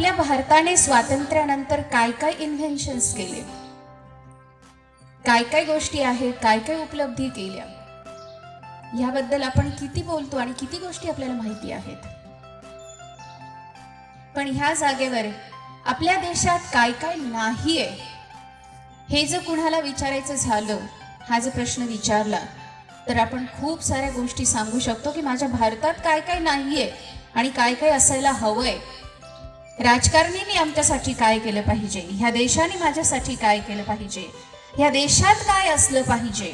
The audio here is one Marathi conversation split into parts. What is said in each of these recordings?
आपल्या भारताने स्वातंत्र्यानंतर काय काय इन्व्हेन्शन्स केले, काय काय गोष्टी आहेत, काय काय उपलब्धी केल्या, याबद्दल आपण किती बोलतो आणि किती गोष्टी आपल्याला माहिती आहेत. पण ह्या जागेवर आपल्या देशात काय काय नाहीये हे जर कुणाला विचारायचं झालं, हा जर प्रश्न विचारला, तर आपण खूप साऱ्या गोष्टी सांगू शकतो की माझ्या भारतात काय काय नाहीये आणि काय काय असायला हवंय. राजकारण्यांनी आमच्यासाठी काय केलं पाहिजे, ह्या देशाने माझ्यासाठी काय केलं पाहिजे, ह्या देशात काय असलं पाहिजे,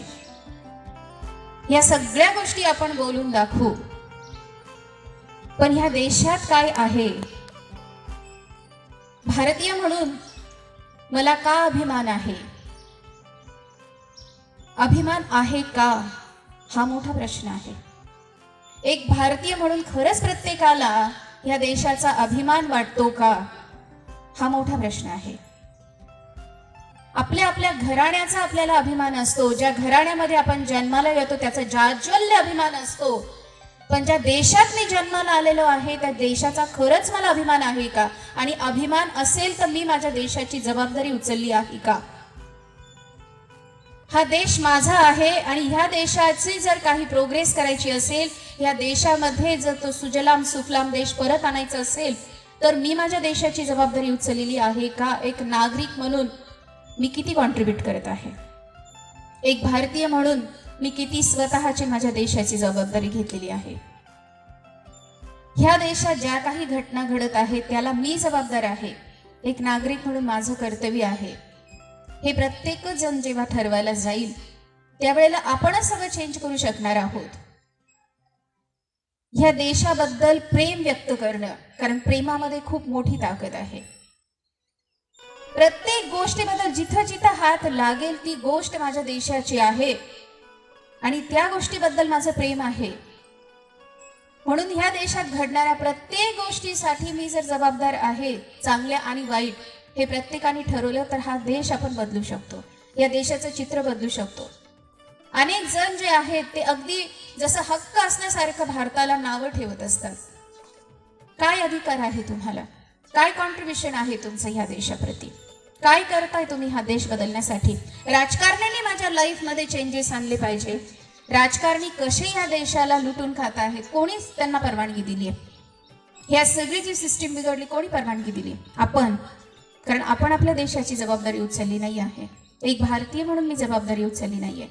या सगळ्या गोष्टी आपण बोलून दाखवू. पण ह्या देशात काय आहे, भारतीय म्हणून मला का अभिमान आहे, अभिमान आहे का, हा मोठा प्रश्न आहे. एक भारतीय म्हणून खरंच प्रत्येकाला या देशाचा अभिमान वाटतो का, हा मोठा प्रश्न आहे. आपल्या आपल्या घराण्याचा आपल्याला अभिमान असतो, ज्या घराण्यामध्ये आपण जन्माला येतो त्याचा जाज्वल्य अभिमान असतो. पण ज्या देशात मी जन्माला आलेलो आहे त्या देशाचा खरंच मला अभिमान आहे का, आणि अभिमान असेल तर मी माझ्या देशाची जबाबदारी उचलली आहे का. हा देश माझा आहे आणि ह्या देशाची जर काही प्रोग्रेस करायची असेल, ह्या देशामध्ये जर तो सुजलाम सुफलाम देश परत आणायचा असेल, तर मी माझ्या देशाची जबाबदारी उचललेली आहे का. एक नागरिक म्हणून मी किती कॉन्ट्रीब्यूट करत आहे, एक भारतीय म्हणून मी किती स्वतःची माझ्या देशाची जबाबदारी घेतलेली आहे. ह्या देशात ज्या काही घटना घडत आहेत त्याला मी जबाबदार आहे, एक नागरिक म्हणून माझं कर्तव्य आहे. हे प्रत्येक जण जेव्हा ठरवायला जाईल त्यावेळेला आपणच सगळं चेंज करू शकणार आहोत. ह्या देशाबद्दल प्रेम व्यक्त करणं, कारण प्रेमामध्ये खूप मोठी ताकद आहे. प्रत्येक गोष्टीबद्दल जिथं जिथं हात लागेल ती गोष्ट माझ्या देशाची आहे आणि त्या गोष्टीबद्दल माझं प्रेम आहे. म्हणून ह्या देशात घडणाऱ्या प्रत्येक गोष्टीसाठी मी जर जबाबदार आहे, चांगल्या आणि वाईट हे प्रत्येकाने ठरवलं तर हा देश आपण बदलू शकतो, या देशाचं चित्र बदलू शकतो. अनेक जण जे आहेत ते अगदी जसं हक्क असण्यासारखं भारताला नावं ठेवत असतात. काय अधिकार आहे तुम्हाला, काय कॉन्ट्रीब्युशन आहे तुमचं ह्या देशाप्रती, काय करताय तुम्ही हा देश बदलण्यासाठी. राजकारण्यांनी माझ्या लाईफमध्ये चेंजेस आणले पाहिजे. राजकारणी कसे या देशाला लुटून खात आहेत, कोणीच त्यांना परवानगी दिली आहे. ह्या सगळी जी सिस्टीम बिघडली, कोणी परवानगी दिली, आपण. कारण आपण आपल्या देशाची जबाबदारी उचलली नाही आहे. एक भारतीय म्हणून मी जबाबदारी उचलली नाहीये.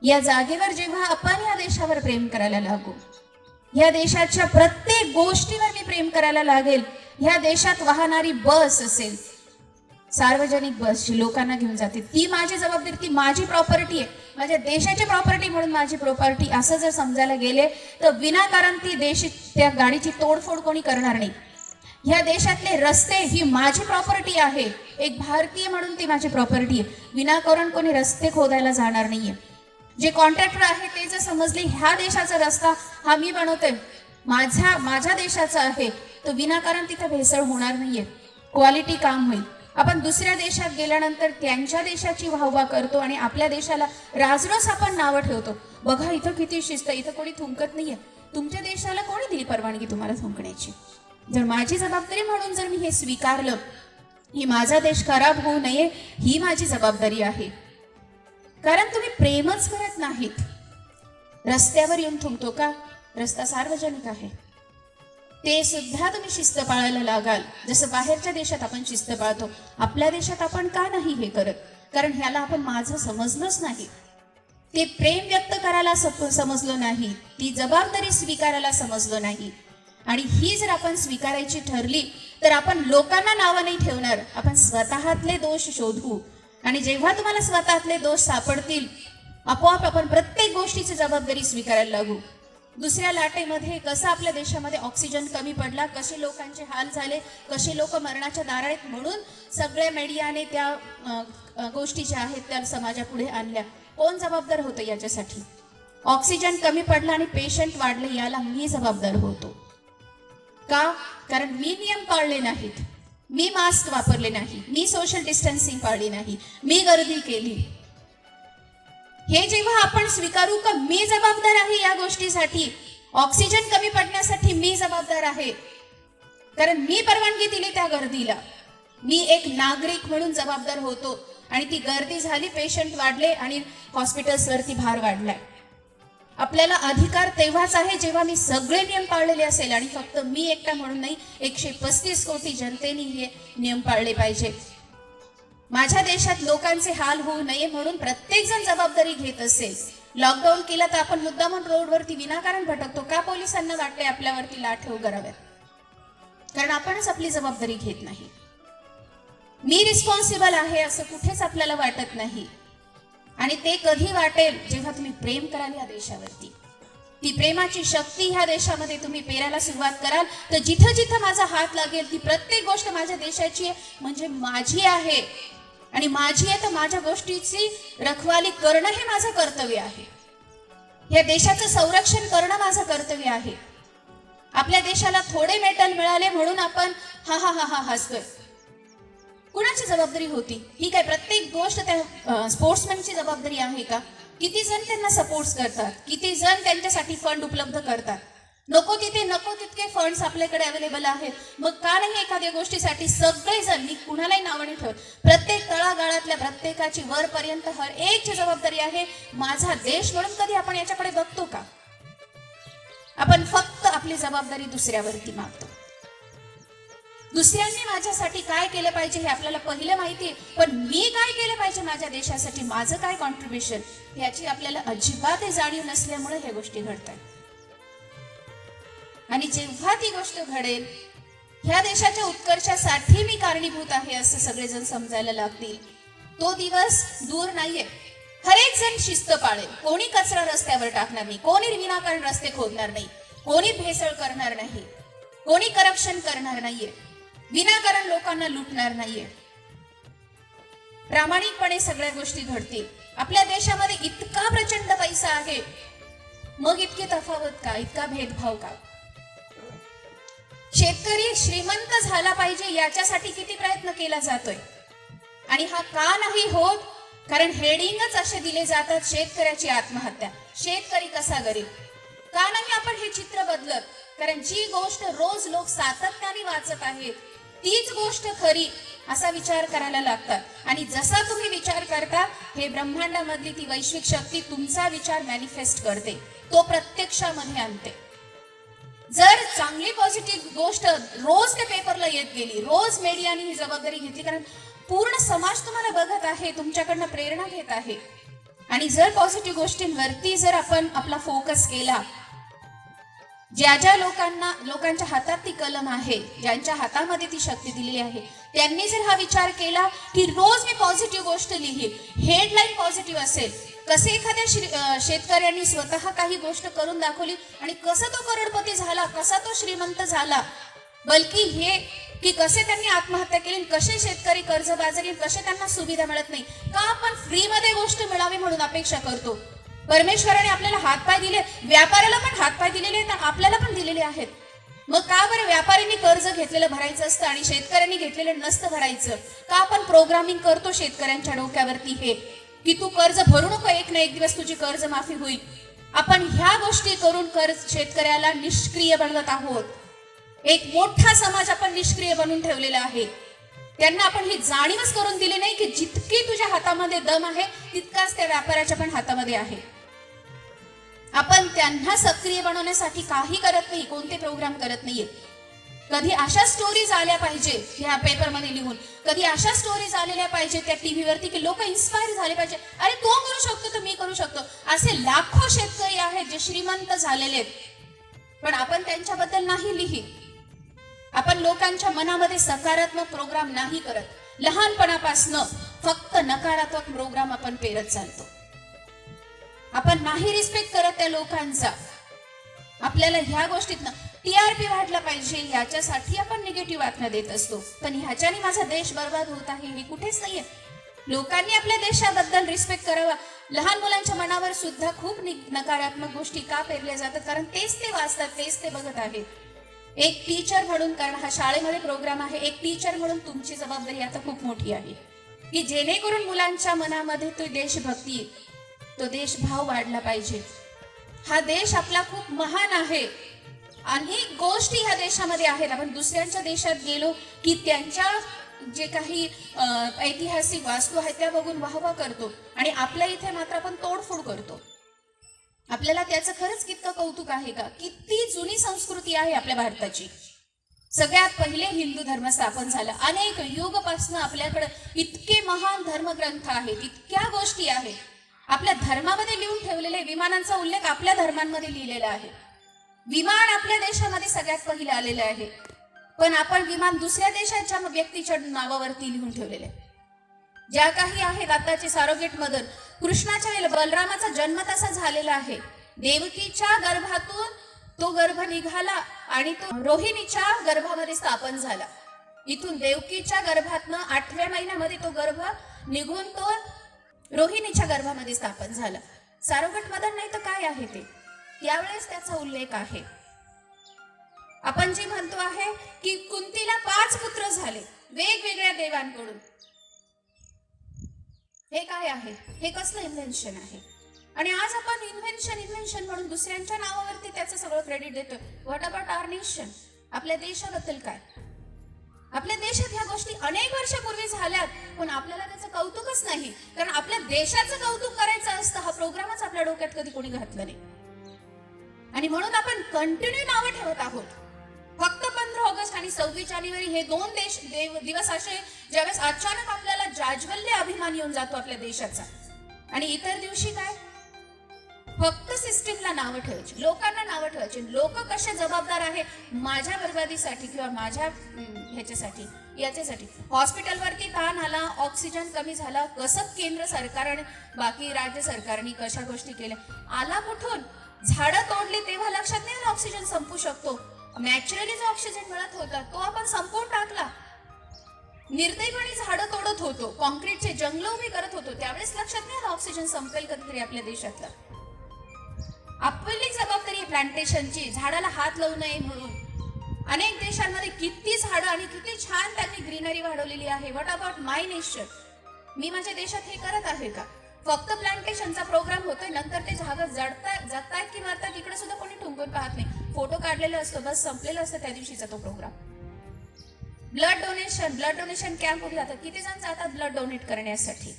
या जागेवर जेव्हा आपण या देशावर प्रेम करायला लागू, या देशाच्या प्रत्येक गोष्टीवर मी प्रेम करायला लागेल. ह्या देशात वाहणारी बस असेल, सार्वजनिक बस जी लोकांना घेऊन जाते, ती माझी जबाबदारी, ती माझी प्रॉपर्टी आहे, माझ्या देशाची प्रॉपर्टी म्हणून माझी प्रॉपर्टी असं जर समजायला गेले तर विनाकारण ती त्या गाडीची तोडफोड कोणी करणार नाही. ह्या देशातले रस्ते ही माझी प्रॉपर्टी आहे, एक भारतीय म्हणून ती माझी प्रॉपर्टी आहे. विनाकारण कोणी रस्ते खोदायला जाणार नाहीये. जे कॉन्ट्रॅक्टर आहे ते जर समजले ह्या देशाचा रस्ता हा मी बनवतोय, माझ्या देशाचा आहे, तो विनाकारण तिथे भेसळ होणार नाहीये, क्वालिटी काम होईल. आपण दुसऱ्या देशात गेल्यानंतर त्यांच्या देशाची वाहवा करतो आणि आपल्या देशाला राजरोस आपण नावं ठेवतो. बघा इथं किती शिस्त, इथं कोणी थुंकत नाहीये. तुमच्या देशाला कोणी दिली परवानगी तुम्हाला थुंकण्याची. जर माझी जबाबदारी म्हणून जर मी हे स्वीकारलं, ही माझा देश खराब होऊ नये ही माझी जबाबदारी आहे. कारण तुम्ही प्रेमच करत नाहीत, रस्त्यावर येऊन थुंकतो का, रस्ता सार्वजनिक आहे, ते सुद्धा तुम्ही शिस्त पाळायला लागाल. जसं बाहेरच्या देशात आपण शिस्त पाळतो, आपल्या देशात आपण का नाही हे करत, कारण ह्याला आपण माझं समजलंच नाही, ते प्रेम व्यक्त करायला समजलं नाही, ती जबाबदारी स्वीकारायला समजलं नाही. आणि ही जर आपण स्वीकारायची ठरली तर आपण लोकांना नावं नाही ठेवणार, आपण स्वतःतले दोष शोधू. आणि जेव्हा तुम्हाला स्वतःतले दोष सापडतील आपोआप आपण प्रत्येक गोष्टीची जबाबदारी स्वीकारायला लागू. दुसऱ्या लाटेमध्ये कसं आपल्या देशामध्ये ऑक्सिजन कमी पडला, कसे लोकांचे हाल झाले, कसे लोक मरणाच्या दारात, म्हणून सगळ्या मीडियाने त्या गोष्टी ज्या आहेत त्या समाजापुढे आणल्या. कोण जबाबदार होतं याच्यासाठी. ऑक्सिजन कमी पडला आणि पेशंट वाढले, याला मी जबाबदार होतो का, कारण मी नियम पाळले नाहीत, मी मास्क वापरले नाही, मी सोशल डिस्टन्सिंग पाळली नाही, मी गर्दी केली. हे जेव्हा आपण स्वीकारू का मी जबाबदार आहे या गोष्टीसाठी, ऑक्सिजन कमी पडण्यासाठी मी जबाबदार आहे, कारण मी परवानगी दिली त्या गर्दीला. मी एक नागरिक म्हणून जबाबदार होतो आणि ती गर्दी झाली, पेशंट वाढले आणि हॉस्पिटल्सवरती भार वाढलाय. आपल्याला अधिकार तेव्हाच आहे जेव्हा मी सगळे नियम पाळलेले असेल आणि फक्त मी एकटा म्हणून नाही, 135 कोटी जनतेने हे नियम पाळले पाहिजे. माझ्या देशात लोकांचे हाल होऊ नये म्हणून प्रत्येक जण जबाबदारी घेत असेल. लॉकडाऊन केला तर आपण मुद्दामून रोडवरती विनाकारण भटकतो का? पोलिसांना वाटते आपल्यावरती लाठ कराव्यात, कारण आपणच आपली जबाबदारी घेत नाही. मी रिस्पॉन्सिबल आहे असं कुठेच आपल्याला वाटत नाही. आणि ते कधी वाटेल जेव्हा तुम्ही प्रेम कराल या देशावरती. ती प्रेमाची शक्ती ह्या देशामध्ये तुम्ही पेरायला सुरुवात कराल तर जिथं जिथं माझा हात लागेल ती प्रत्येक गोष्ट माझ्या देशाची आहे, म्हणजे माझी आहे. आणि माझी आहे तर माझ्या गोष्टीची रखवाली करणं हे माझं कर्तव्य आहे. या देशाचं संरक्षण करणं माझं कर्तव्य आहे. आपल्या देशाला थोडे मेडल मिळाले म्हणून आपण हा हा हा हा हसतोय. कुणाची जबाबदारी होती ही? काय प्रत्येक गोष्ट त्या स्पोर्ट्समॅनची जबाबदारी आहे का? किती जण त्यांना सपोर्ट करतात, किती जण त्यांच्यासाठी फंड उपलब्ध करतात. नको तिथे नको तितके फंड्स आपल्याकडे अवेलेबल आहेत. मग का नाही एखाद्या गोष्टीसाठी सगळेजण, मी कुणालाही नाव नाही ठेवत, प्रत्येक तळागाळातल्या प्रत्येकाची वरपर्यंत हर एकची जबाबदारी आहे. माझा देश म्हणून कधी आपण याच्याकडे बघतो का? आपण फक्त आपली जबाबदारी दुसऱ्यावरती मागतो. दुसऱ्यांनी माझ्यासाठी काय केलं पाहिजे हे आपल्याला पहिलं माहिती आहे, पण मी काय केलं पाहिजे माझ्या देशासाठी, माझं काय कॉन्ट्रीब्युशन, याची आपल्याला अजिबात जाणीव नसल्यामुळे ह्या गोष्टी घडतात. आणि जेव्हा ती गोष्ट घडेल, ह्या देशाच्या उत्कर्षासाठी मी कारणीभूत आहे असं सगळेजण समजायला लागतील, तो दिवस दूर नाहीये. हरेक जण शिस्त पाळेल. कोणी कचरा रस्त्यावर टाकणार नाही, कोणी विनाकारण रस्ते खोदणार नाही, कोणी भेसळ करणार नाही, कोणी करप्शन करणार नाहीये, विनाकारण लोकांना लुटणार नाहीये. प्रामाणिकपणे सगळ्या गोष्टी घडतील. आपल्या देशामध्ये इतका प्रचंड पैसा आहे, मग इतकी तफावत का, इतका भेदभाव का? शेतकरी श्रीमंत झाला पाहिजे याच्यासाठी किती प्रयत्न केला जातोय. आणि हा का नाही होत? कारण हेडिंगच असे दिले जातात, शेतकऱ्याची आत्महत्या, शेतकरी कसा गरीब. का नाही आपण हे चित्र बदलत? कारण जी गोष्ट रोज लोक सातत्याने वाचत आहेत तीच गोष्ट खरी असा विचार करायला लागतात. आणि जसा तुम्ही विचार करता, हे ब्रह्मांडामधली ती वैश्विक शक्ती तुमचा विचार मॅनिफेस्ट करते, तो प्रत्यक्षामध्ये आणते. जर चांगली पॉझिटिव्ह गोष्ट रोज त्या पेपरला येत गेली, रोज मीडियाने ही जबाबदारी घेतली, कारण पूर्ण समाज तुम्हाला बघत आहे, तुमच्याकडनं प्रेरणा घेत आहे. आणि जर पॉझिटिव्ह गोष्टींवरती जर आपण आपला फोकस केला, ज्या ज्या लोकांच्या हातात ती कलम आहे, ज्यांच्या हातामध्ये ती शक्ती दिलेली आहे, त्यांनी जर हा विचार केला की रोज मी पॉझिटिव्ह गोष्ट लिही, हेडलाईन पॉझिटिव्ह असेल, कसे एखाद्या शेतकऱ्यांनी स्वतः काही गोष्ट करून दाखवली आणि कसा तो करोडपती झाला, कसा तो श्रीमंत झाला, बल्कि हे की कसे त्यांनी आत्महत्या केली, कसे शेतकरी कर्जबाजारी, कसे त्यांना सुविधा मिळत नाही. का आपण फ्रीमध्ये गोष्ट मिळावी म्हणून अपेक्षा करतो? परमेश्वराने आपल्याला हातपाय दिले, व्यापाऱ्याला पण हातपाय दिलेले आहेत, आपल्याला पण दिलेले आहेत. मग का बरं व्यापाऱ्यांनी कर्ज घेतलेलं भरायचं असतं आणि शेतकऱ्यांनी घेतलेलं नसतं भरायचं? का आपण प्रोग्रामिंग करतो शेतकऱ्यांच्या डोक्यावरती हे की तू कर्ज भरू नको, एक ना एक दिवस तुझी कर्ज माफी होईल. आपण ह्या गोष्टी करून कर्ज शेतकऱ्याला निष्क्रिय बनवत आहोत. एक मोठा समाज आपण निष्क्रिय बनवून ठेवलेला आहे. त्यांना आपण ही जाणीवच करून दिली नाही की जितकी तुझ्या हातामध्ये दम आहे तितकाच त्या व्यापाऱ्याच्या पण हातामध्ये आहे. आपण त्यांना सक्रिय बनवण्यासाठी काही करत नाही, कोणते प्रोग्राम करत नाहीये. कधी अशा स्टोरीज आल्या पाहिजे ह्या पेपरमध्ये लिहून, कधी अशा स्टोरीज आलेल्या पाहिजे त्या टीव्हीवरती की लोक इन्स्पायर झाले पाहिजे, अरे तो करू शकतो तर मी करू शकतो. असे लाखो शेतकरी आहेत जे श्रीमंत झालेले आहेत, पण आपण त्यांच्याबद्दल नाही लिहित. आपण लोकांच्या मनामध्ये सकारात्मक प्रोग्राम नाही करत. लहानपणापासून फक्त नकारात्मक प्रोग्राम आपण पेरत चालतो. आपण नाही रिस्पेक्ट करत त्या लोकांचा. आपल्याला ह्या गोष्टीतनं टीआरपी वाढला पाहिजे याच्यासाठी आपण निगेटिव्ह बातम्या देत असतो, पण ह्याच्याने माझा देश बर्बाद होत आहे हे कुठेच नाहीये. लोकांनी आपल्या देशाबद्दल रिस्पेक्ट करावा. लहान मुलांच्या मनावर सुद्धा खूप नकारात्मक गोष्टी का पेरल्या जातात? कारण तेच ते वाचतात, तेच ते बघत आहेत. एक टीचर म्हणून, कारण हा शाळेमध्ये प्रोग्राम आहे, एक टीचर म्हणून तुमची जबाबदारी आता खूप मोठी आहे की जेणेकरून मुलांच्या मनामध्ये तो देशभक्ती, तो देशभाव वाढला पाहिजे. हा देश आपला खूप महान आहे. अनेक गोष्टी ह्या देशामध्ये आहेत. आपण दुसऱ्यांच्या देशात गेलो की त्यांच्या जे काही ऐतिहासिक वास्तू आहेत त्या बघून वाहवा करतो आणि आपल्या इथे मात्र आपण तोडफोड करतो. आपल्याला त्याचं खरंच कितकं कौतुक आहे का? किती जुनी संस्कृती आहे आपल्या भारताची. सगळ्यात पहिले हिंदू धर्म स्थापन झाला. अनेक युगपासून आपल्याकडे इतके महान धर्मग्रंथ आहेत, इतक्या गोष्टी आहेत. आपल्या धर्मामध्ये लिहून ठेवलेले विमानांचा उल्लेख आपल्या धर्मांमध्ये लिहिलेला आहे. विमान आपल्या देशामध्ये सगळ्यात पहिले आलेले आहे, पण आपण विमान दुसऱ्या देशाच्या व्यक्तीच्या नावावरती लिहून ठेवलेले. ज्या काही आहेत आताचे सरोगेट मदर, कृष्णाच्या वेळेला बलरामाचा जन्म तसा झालेला आहे. देवकीच्या गर्भातून तो गर्भ निघाला आणि तो रोहिणीच्या गर्भामध्ये स्थापन झाला. इथून देवकीच्या गर्भातनं 8व्या महिन्यामध्ये तो गर्भ निघून तो रोहिणीच्या गर्भामध्ये स्थापन झाला. सरोगेट मदर नाही तर काय आहे ते, त्यावेळेस त्याचा उल्लेख आहे. आपण जे म्हणतो आहे की कुंतीला 5 पुत्र झाले वेगवेगळ्या देवांकडून. हे काय आहे? हे कसलं इन्व्हेन्शन आहे? आणि आज आपण इन्व्हेन्शन म्हणून दुसऱ्यांच्या नावावरती त्याचं सगळं क्रेडिट देतोय. What about our nation? आपल्या देशाबद्दल काय? आपल्या देशात ह्या गोष्टी अनेक वर्षापूर्वी झाल्यात, पण आपल्याला त्याचं कौतुकच नाही. कारण आपल्या देशाचं कौतुक करायचं असतं हा प्रोग्रामच आपल्या डोक्यात कधी कोणी घातला नाही. आणि म्हणून आपण कंटिन्यू नावं ठेवत आहोत. फक्त 15 ऑगस्ट आणि 26 जानेवारी हे 2 दिवस असे ज्यावेळेस अचानक आपल्याला जाज्वल्य अभिमान येऊन जातो आपल्या देशाचा. आणि इतर दिवशी काय? फक्त सिस्टीमला नावं ठेवायची, लोकांना नावं ठेवायची. लोक कसे जबाबदार आहे माझ्या बर्बादीसाठी किंवा माझ्या ह्याच्यासाठी याच्यासाठी. हॉस्पिटलवरती ताण आला, ऑक्सिजन कमी झाला, कसं केंद्र सरकार आणि बाकी राज्य सरकारने कशा गोष्टी केल्या. आला कुठून? झाडं तोडली तेव्हा लक्षात नाही आलं ऑक्सिजन संपू शकतो. नॅचरली जो ऑक्सिजन मिळत होता तो आपण संपवून टाकला. निर्दयीपणे झाडं तोडत होतो, कॉन्क्रीटचे जंगल उभी करत होतो, त्यावेळेस लक्षात नाही आलं ऑक्सिजन संपेल कधीतरी आपल्या देशातला. आपली जबाबदारी प्लांटेशनची, झाडाला हात लावू नये म्हणून. अनेक देशांमध्ये किती झाडं आणि किती छान त्यांनी ग्रीनरी वाढवलेली आहे. What about my nation? मी माझ्या देशात हे करत आहे का? फक्त प्लांटेशनचा प्रोग्राम होतोय, नंतर ते झाडं जगतायत की मरतात इकडे सुद्धा कोणी ठुंकून पाहत नाही. फोटो काढलेले असतो, बस संपलेला असतं त्या दिवशीचा तो प्रोग्राम. ब्लड डोनेशन कॅम्प उभे जातात. किती जण जातात ब्लड डोनेट करण्यासाठी?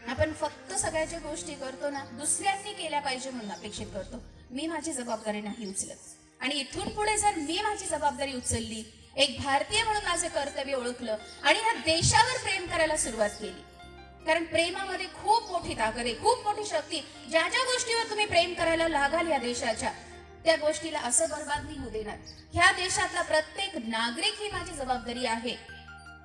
आपण फक्त सगळ्या ज्या गोष्टी करतो ना दुसऱ्यांनी केल्या पाहिजे म्हणून अपेक्षित करतो. मी माझी जबाबदारी नाही उचलत. आणि इथून पुढे जर मी माझी जबाबदारी उचलली, एक भारतीय म्हणून माझे कर्तव्य ओळखलं आणि ह्या देशावर प्रेम करायला सुरुवात केली, कारण प्रेमामध्ये खूप मोठी ताकद आहे, खूप मोठी शक्ती. ज्या ज्या गोष्टीवर तुम्ही प्रेम करायला लागाल या देशाच्या, त्या गोष्टीला असं बर्बाद नाही होऊ देणार. ह्या देशातला प्रत्येक नागरिक ही माझी जबाबदारी आहे.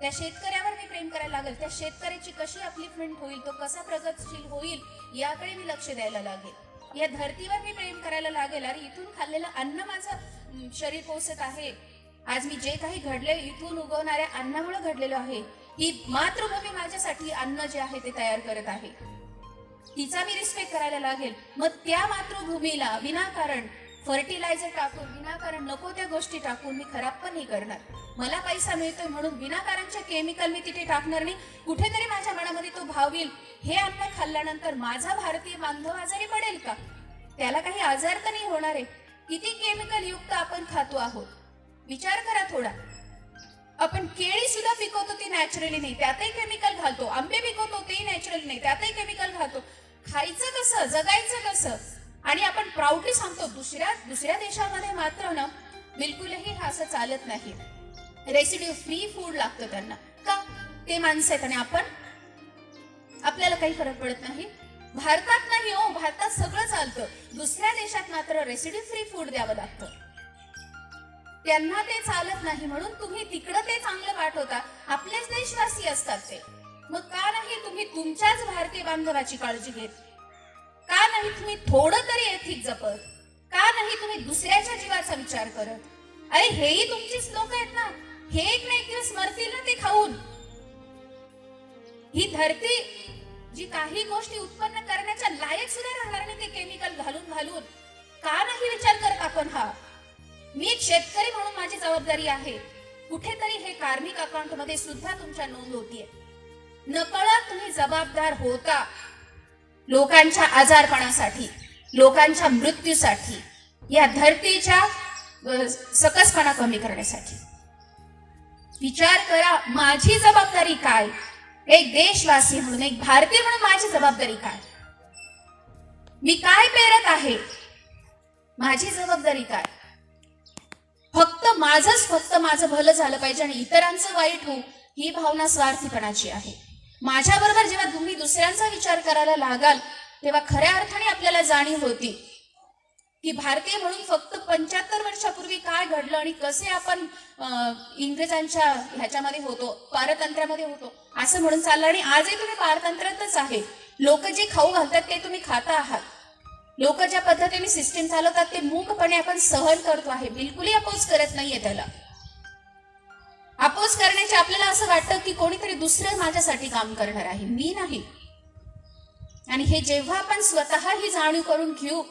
त्या शेतकऱ्यावर मी प्रेम करायला लागेल, त्या शेतकऱ्याची कशी अपलिफ्टमेंट होईल, तो कसा प्रगतशील होईल याकडे मी लक्ष द्यायला लागेल. या धर्तीवर मी प्रेम करायला लागेल. अरे इथून खाल्लेलं अन्न माझं शरीर पोषत आहे. आज मी जे काही घडले इथून उगवणाऱ्या अन्नामुळे घडलेलं आहे. ही मातृभूमी माझ्यासाठी अन्न जे आहे ते तयार करत आहे, तिचा मी रिस्पेक्ट करायला लागेल. मग त्या मातृभूमीला विनाकारण फर्टिलायझर टाकून, विनाकारण नको त्या गोष्टी टाकून मी खराब पण नाही करणार. मला पैसा मिळतोय म्हणून विनाकारणचे केमिकल मी तिथे टाकणार नाही. कुठेतरी माझ्या मनामध्ये तो भाव येईल, हे अन्न खाल्ल्यानंतर माझा भारतीय बांधव आजारी पडेल का? त्याला काही आजार तर नाही होणार आहे. किती केमिकल युक्त आपण खातो आहोत, विचार करा थोडा. आपण केळी सुद्धा पिकवतो ती नॅचरली नाही, त्यातही केमिकल घालतो. आंबे पिकवतो तेही नॅचरली नाही, त्यातही केमिकल घालतो. खायचं कसं, जगायचं कसं? आणि आपण प्राऊडली सांगतो. दुसऱ्या देशामध्ये मात्र ना बिलकुलही हा असं चालत नाही. रेसिड्यू फ्री फूड लागतं त्यांना. का? ते माणसं आहेत आणि आपल्याला काही फरक पडत नाही. भारतात नाही हो, भारतात सगळं चालतं. दुसऱ्या देशात मात्र रेसिड्यू फ्री फूड द्यावं लागतं. त्यांना ते चालत नाही म्हणून तुम्ही तिकडं ते चांगलं पाठवता. आपलेच देशवासी असतात ते. मग का नाही तुम्ही तुमच्याच भारतीय बांधवाची काळजी घेत? का नाही तुम्ही थोडं तरी एथिक जपत? का नाही तुम्ही दुसऱ्याच्या जीवाचा विचार करत? अरे हेही तुमचीच लोक आहेत ना. हे एक ना एक दिवस मरतील ना ते खाऊन. ही धरती जी काही गोष्टी उत्पन्न करण्याच्या लायक सुद्धा राहणार नाही ते केमिकल घालून. का नाही विचार करत आपण हा? मी एक शेतकरी म्हणून माझी जबाबदारी आहे. कुठेतरी हे कार्मिक अकाउंट मध्ये सुद्धा तुमच्या नोंद होतीये. नकळत तुम्ही जबाबदार होता लोकांच्या आजारपणासाठी, लोकांच्या मृत्यूसाठी. या धरतीच्या सकसपणा कमी करण्यासाठी. विचार करा, माझी जबाबदारी काय, एक देशवासी म्हणून, एक भारतीय म्हणून माझी जबाबदारी काय, मी काय पेरत आहे, माझी जबाबदारी काय. फक्त माझं भलं झालं पाहिजे आणि इतरांचं वाईट होऊ, ही भावना स्वार्थीपणाची आहे. माझ्याबरोबर जेव्हा तुम्ही दुसऱ्यांचा विचार करायला लागाल तेव्हा खऱ्या अर्थाने आपल्याला जाणीव होती की भारतीय म्हणून फक्त 75 वर्षापूर्वी काय घडलं आणि कसे आपण इंग्रजांच्या ह्याच्यामध्ये होतो, पारतंत्र्यामध्ये होतो असं म्हणून चाललं. आणि आजही तुम्ही पारतंत्र्यातच आहे. लोक जे खाऊ घालतात ते तुम्ही खाता आहात. लोक ज्या पद्धतीने सिस्टीम चालवतात ते मूकपणे आपण सहन करतो आहे. बिलकुलही अपोज करत नाहीये त्याला. अपोज करण्याचे आपल्याला असं वाटतं की कोणीतरी दुसरं माझ्यासाठी काम करणार आहे, मी नाही. आणि हे जेव्हा आपण स्वतः ही जाणीव करून घेऊ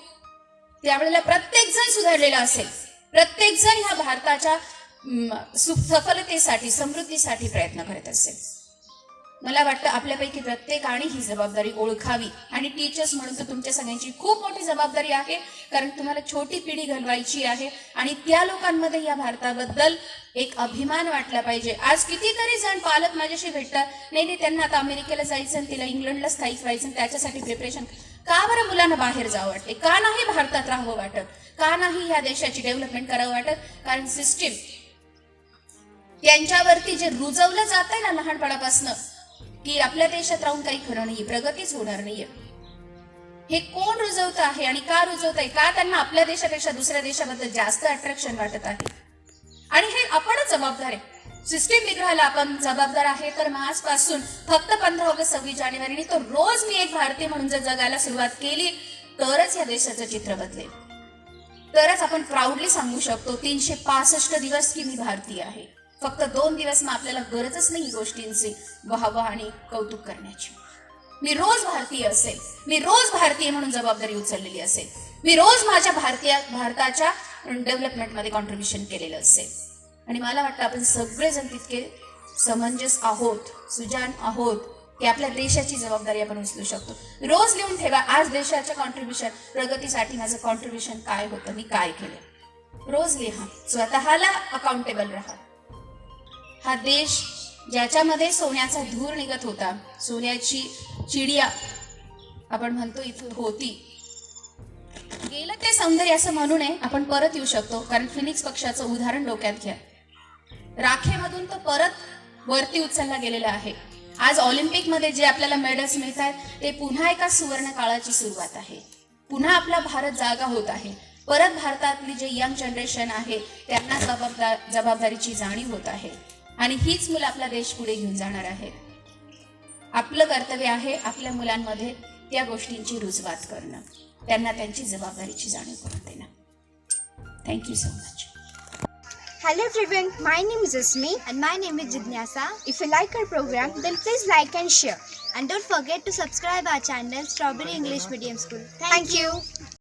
त्यावेळेला प्रत्येक जण सुधारलेला असेल. प्रत्येक जण ह्या भारताच्या सफलतेसाठी, समृद्धीसाठी प्रयत्न करत असेल. मला वाटतं आपल्यापैकी प्रत्येकाने ही जबाबदारी ओळखावी. आणि टीचर्स म्हणून तर तुमच्या सगळ्यांची खूप मोठी जबाबदारी आहे, कारण तुम्हाला छोटी पिढी घडवायची आहे आणि त्या लोकांमध्ये या भारताबद्दल एक अभिमान वाटला पाहिजे. आज कितीतरी जण पालक माझ्याशी भेटतात, नाही त्यांना आता अमेरिकेला जायचं, तिला इंग्लंडला स्थायिक व्हायचं, त्याच्यासाठी प्रिपरेशन. का बरं मुलांना बाहेर जावं वाटते, का नाही भारतात राहावं वाटत, का नाही या देशाची डेव्हलपमेंट करावं वाटत? कारण सिस्टीम त्यांच्यावरती जे रुजवलं जात आहे ना लहानपणापासून, की आपल्या देशात राहून काही खरं नाहीये, प्रगतीच होणार नाहीये, हे कोण रुजवत आहे आणि का रुजवत आहे? का त्यांना आपल्या देशापेक्षा दुसऱ्या देशाबद्दल जास्त अट्रॅक्शन वाटत आहे? आणि हे आपणच जबाबदार आहे. सिस्टीम बिघडायला आपण जबाबदार आहे. तर आजपासून फक्त 15 ऑगस्ट 26 जानेवारी तो रोज मी एक भारतीय म्हणून जर जगायला सुरुवात केली तरच या देशाचं चित्र बदलेल. तरच आपण प्राऊडली सांगू शकतो 365 दिवस की मी भारतीय आहे. फक्त 2 दिवस मग आपल्याला गरजच नाही गोष्टींची वाहवा आणि कौतुक करण्याची. मी रोज भारतीय असेल, मी रोज भारतीय म्हणून जबाबदारी उचललेली असेल, मी रोज माझ्या भारताच्या डेव्हलपमेंटमध्ये कॉन्ट्रीब्युशन केलेलं असेल. आणि मला वाटतं आपण सगळेजण तितके समंजस आहोत, सुजान आहोत की आपल्या देशाची जबाबदारी आपण उचलू शकतो. रोज लिहून ठेवा, आज देशाच्या कॉन्ट्रीब्युशन, प्रगतीसाठी माझं कॉन्ट्रीब्युशन काय होतं, मी काय केलं. रोज लिहा, स्वतःला अकाउंटेबल राहा. हा देश ज्याच्यामध्ये सोन्याचा धूर निघत होता, सोन्याची चिडिया आपण म्हणतो इथं होती, गेलं ते सौंदर्य असं म्हणू नये, आपण परत येऊ शकतो. कारण फिनिक्स पक्षाचं उदाहरण डोक्यात घ्या. राखेमधून तो परत वरती उचलला गेलेला आहे. आज ऑलिम्पिकमध्ये जे आपल्याला मेडल्स मिळत आहेत ते पुन्हा एका सुवर्ण काळाची सुरुवात आहे. पुन्हा आपला भारत जागा होत आहे. परत भारतातली जे यंग जनरेशन आहे त्यांना जबाबदारीची जाणीव होत आहे. आणि हीच मुलं आपला देश पुढे घेऊन जाणार आहेत. आपलं कर्तव्य आहे आपल्या मुलांमध्ये त्या गोष्टींची रुजवात करणं, त्यांना त्यांची जबाबदारीची जाणीव करून देणं. Thank you so much. Hello everyone, my name is Asmi and my name is Jidnyasa. If you like our program, then please like and share. And don't forget to subscribe our channel Strawberry English Medium School. Thank you.